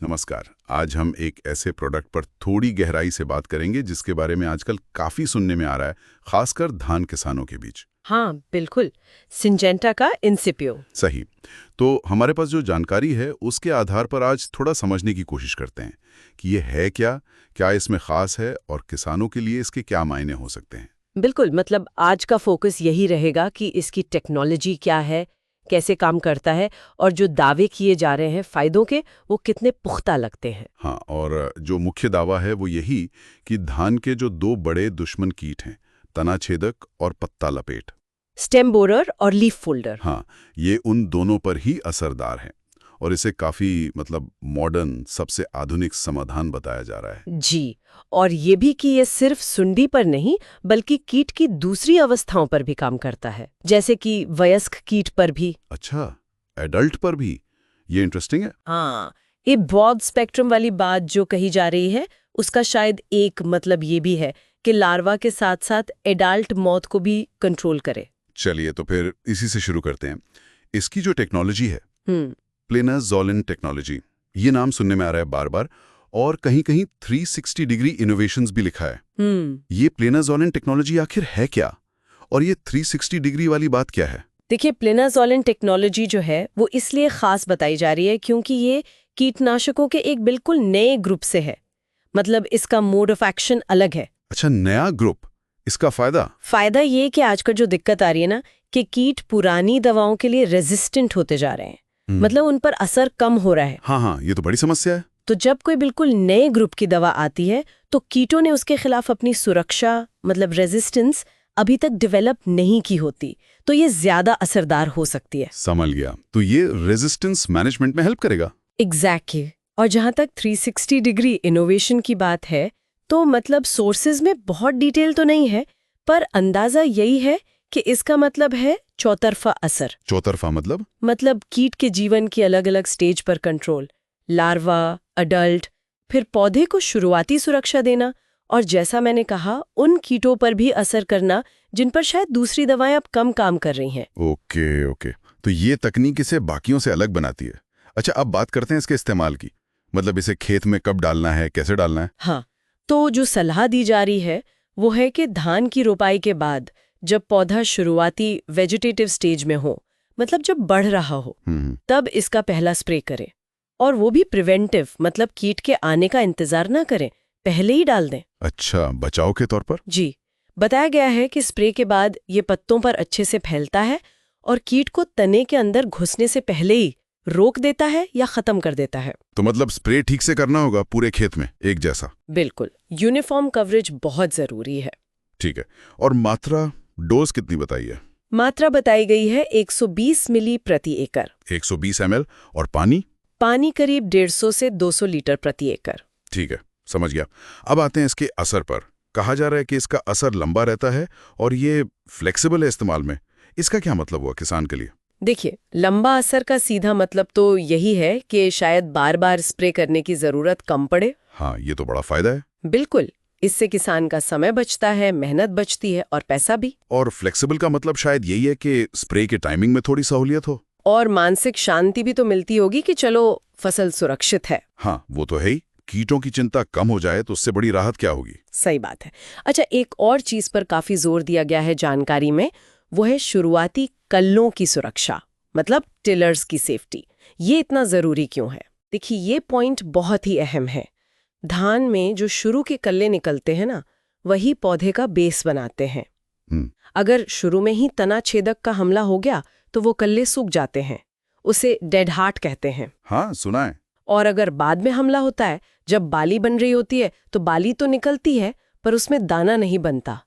नमस्कार। आज हम एक ऐसे प्रोडक्ट पर थोड़ी गहराई से बात करेंगे जिसके बारे में आजकल काफी सुनने में आ रहा है, खासकर धान किसानों के बीच। हाँ बिल्कुल। सिंजेंटा का इंसिपियो। सही। तो हमारे पास जो जानकारी है उसके आधार पर आज थोड़ा समझने की कोशिश करते हैं कि ये है क्या, क्या इसमें खास है और किसानों के लिए इसके क्या मायने हो सकते हैं। बिल्कुल, मतलब आज का फोकस यही रहेगा कि इसकी टेक्नोलॉजी क्या है, कैसे काम करता है और जो दावे किए जा रहे हैं फायदों के, वो कितने पुख्ता लगते हैं। हाँ, और जो मुख्य दावा है वो यही कि धान के जो दो बड़े दुश्मन कीट हैं, तनाछेदक और पत्ता लपेट, स्टेम बोरर और लीफ फोल्डर। हाँ, ये उन दोनों पर ही असरदार है और इसे काफी मॉडर्न, सबसे आधुनिक समाधान बताया जा रहा है। जी, और ये भी कि ये सिर्फ सुंडी पर नहीं बल्कि कीट की दूसरी अवस्थाओं पर भी काम करता है, जैसे कि वयस्क कीट पर भी। अच्छा, एडल्ट पर भी? ये इंटरेस्टिंग है। हाँ, ये ब्रॉड स्पेक्ट्रम वाली बात जो कही जा रही है उसका शायद एक मतलब ये भी है कि लार्वा के साथ साथ एडल्ट मौत को भी कंट्रोल करे। चलिए तो फिर इसी से शुरू करते हैं। इसकी जो टेक्नोलॉजी है, हम्म प्लेनाजोलिन टेक्नोलॉजी, ये नाम सुनने में आ रहा है बार बार, और कहीं-कहीं 360 डिग्री इनोवेशंस भी लिखा है। ये प्लेनाजोलिन टेक्नोलॉजी आखिर है क्या? और ये 360 डिग्री वाली बात क्या है? देखिए, प्लेनाजोलिन टेक्नोलॉजी जो है वो इसलिए खास बताई जा रही है क्योंकि ये कीटनाशकों के एक बिल्कुल नए ग्रुप से है। मतलब इसका मोड ऑफ एक्शन अलग है। अच्छा, नया ग्रुप। इसका फायदा ये कि आजकल जो दिक्कत आ रही है ना कि कीट पुरानी दवाओं के लिए रेजिस्टेंट होते जा रहे हैं, मतलब उन पर असर कम हो रहा है। हाँ, ये तो बड़ी समस्या है। तो जब कोई बिल्कुल नए ग्रुप की दवा आती है तो कीटों ने उसके खिलाफ अपनी सुरक्षा मतलब रेजिस्टेंस अभी तक डेवलप नहीं की होती, तो ये ज्यादा असरदार हो सकती है। समझ गया। तो ये रेजिस्टेंस मैनेजमेंट में हेल्प करेगा। एग्जैक्टली। और जहां तक 360 डिग्री इनोवेशन की बात है तो मतलब सोर्सेज में बहुत डिटेल तो नहीं है, पर अंदाजा यही है कि इसका मतलब है चौतरफा असर। चौतरफा मतलब कीट के जीवन की अलग अलग स्टेज पर कंट्रोल, लार्वा, अडल्ट, फिर पौधे को शुरुआती सुरक्षा देना, और जैसा मैंने कहा उन कीटों पर भी असर करना जिन पर शायद दूसरी दवाएं अब कम काम कर रही हैं। ओके। तो ये तकनीक इसे बाकियों से अलग बनाती है। अच्छा, अब बात करते हैं इसके इस्तेमाल की। मतलब इसे खेत में कब डालना है, कैसे डालना है? हाँ, तो जो सलाह दी जा रही है वो है कि धान की रोपाई के बाद, जब पौधा शुरुआती वेजिटेटिव स्टेज में हो, मतलब जब बढ़ रहा हो, तब इसका पहला स्प्रे करें। और वो भी प्रिवेंटिव, मतलब कीट के आने का इंतजार ना करें, पहले ही डाल दें। अच्छा, बचाव के तौर पर? जी, बताया गया है कि स्प्रे के बाद ये पत्तों पर अच्छे से फैलता है और कीट को तने के अंदर घुसने से पहले ही रोक देता है या खत्म कर देता है। तो मतलब स्प्रे ठीक से करना होगा पूरे खेत में एक जैसा? बिल्कुल, यूनिफॉर्म कवरेज बहुत जरूरी है। ठीक है। और मात्रा, डोज कितनी बताई है? मात्रा बताई गई है 120 मिली प्रति एकड़। 120 ml। और पानी? पानी करीब 150 से 200 लीटर प्रति एकड़। ठीक है, समझ गया। अब आते हैं इसके असर पर। कहा जा रहा है कि इसका असर लंबा रहता है और ये फ्लेक्सिबल है इस्तेमाल में। इसका क्या मतलब हुआ किसान के लिए? देखिए, लंबा असर का सीधा मतलब तो यही है कि शायद बार बार स्प्रे करने की जरूरत कम पड़े। हाँ, ये तो बड़ा फायदा है। बिल्कुल, इससे किसान का समय बचता है, मेहनत बचती है और पैसा भी। और फ्लेक्सिबल का मतलब शायद यही है कि स्प्रे के टाइमिंग में थोड़ी सहूलियत हो। और मानसिक शांति भी तो मिलती होगी कि चलो फसल सुरक्षित है। हाँ, वो तो है ही। कीटों की चिंता कम हो जाए तो उससे बड़ी राहत क्या होगी? सही बात है। अच्छा, एक और चीज पर काफी जोर दिया गया है जानकारी में, वो है शुरुआती कल्लों की सुरक्षा, मतलब टिलर्स की सेफ्टी। ये इतना जरूरी क्यों है? देखिए, ये पॉइंट बहुत ही अहम है। धान में जो शुरू के कल्ले निकलते हैं ना, वही पौधे का बेस बनाते हैं। अगर शुरू में ही तना छेदक का हमला हो गया तो वो कल्ले सूख जाते हैं, उसे डेड हार्ट कहते हैं। हाँ, सुना है। और अगर बाद में हमला होता है, जब बाली बन रही होती है, तो बाली तो निकलती है पर उसमें दाना नहीं बनता,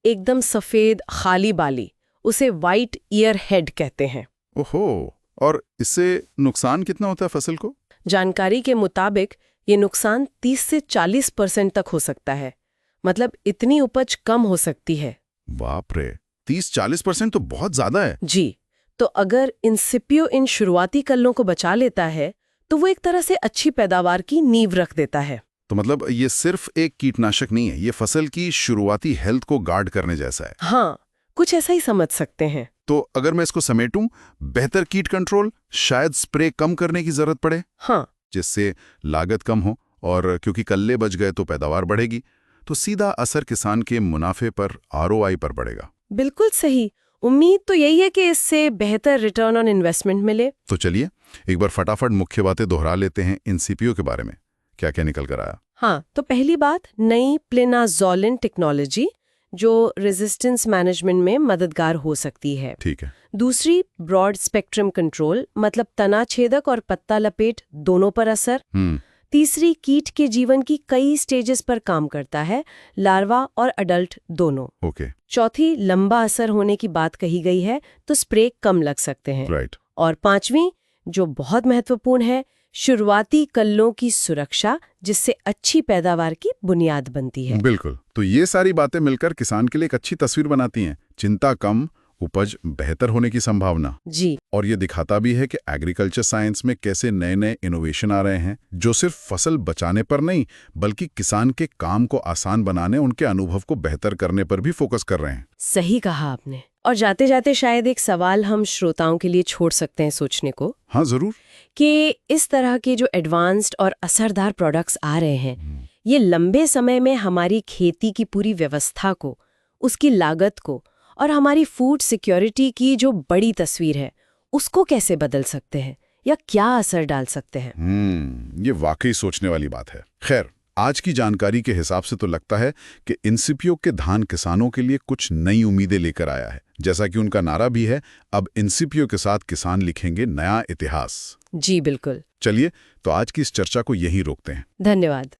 एकदम सफेद खाली बाली, उसे वाइट ईयर हेड कहते हैं। ओहो, और इससे नुकसान कितना होता है फसल को? जानकारी के मुताबिक ये नुकसान 30 से 40% तक हो सकता है। मतलब इतनी उपज कम हो सकती है। बाप रे, 30-40% तो बहुत ज्यादा है। जी, तो अगर इंसिपियो इन शुरुआती कल्लों को बचा लेता है तो वो एक तरह से अच्छी पैदावार की नींव रख देता है। तो मतलब ये सिर्फ एक कीटनाशक नहीं है, ये फसल की शुरुआती हेल्थ को गार्ड करने जैसा है। हाँ, कुछ ऐसा ही समझ सकते हैं। तो अगर मैं इसको समेटूं, बेहतर कीट कंट्रोल, शायद स्प्रे कम करने की जरूरत पड़े। हाँ, जिससे लागत कम हो, और क्योंकि कल्ले बच गए तो पैदावार बढ़ेगी, तो सीधा असर किसान के मुनाफे पर, ROI पर पड़ेगा। बिल्कुल सही। उम्मीद तो यही है कि इससे बेहतर रिटर्न ऑन इन्वेस्टमेंट मिले। तो चलिए एक बार फटाफट मुख्य बातें दोहरा लेते हैं इन सीपीओ के बारे में, क्या क्या निकल कर आया। हाँ, तो पहली बात, नई प्लेनाजोलिन टेक्नोलॉजी जो रेजिस्टेंस मैनेजमेंट में मददगार हो सकती है। ठीक है। दूसरी, ब्रॉड स्पेक्ट्रम कंट्रोल, मतलब तना छेदक और पत्ता लपेट दोनों पर असर। तीसरी, कीट के जीवन की कई स्टेजेस पर काम करता है, लार्वा और अडल्ट दोनों। ओके। चौथी, लंबा असर होने की बात कही गई है, तो स्प्रे कम लग सकते हैं। राइट। और पांचवी, जो बहुत महत्वपूर्ण है, शुरुआती कल्लों की सुरक्षा, जिससे अच्छी पैदावार की बुनियाद बनती है। बिल्कुल। तो ये सारी बातें मिलकर किसान के लिए एक अच्छी तस्वीर बनाती हैं। चिंता कम, उपज बेहतर होने की संभावना। जी। और ये दिखाता भी है कि एग्रीकल्चर साइंस में कैसे नए नए इनोवेशन आ रहे हैं, जो सिर्फ फसल बचाने पर नहीं, बल्कि किसान के काम को आसान बनाने, उनके अनुभव को बेहतर करने पर भी फोकस कर रहे हैं। सही कहा आपने। और जाते जाते शायद एक सवाल हम श्रोताओं के लिए छोड़ सकते हैं सोचने को। हाँ जरूर। कि इस तरह के जो एडवांस्ड और असरदार प्रोडक्ट्स आ रहे हैं, ये लंबे समय में हमारी खेती की पूरी व्यवस्था को, उसकी लागत को और हमारी फूड सिक्योरिटी की जो बड़ी तस्वीर है, उसको कैसे बदल सकते हैं या क्या असर डाल सकते हैं। ये वाकई सोचने वाली बात है। खैर, आज की जानकारी के हिसाब से तो लगता है कि इनसिपियो के धान किसानों के लिए कुछ नई उम्मीदें लेकर आया है। जैसा कि उनका नारा भी है, अब इनसिपियो के साथ किसान लिखेंगे नया इतिहास। जी बिल्कुल। चलिए तो आज की इस चर्चा को यहीं रोकते हैं। धन्यवाद।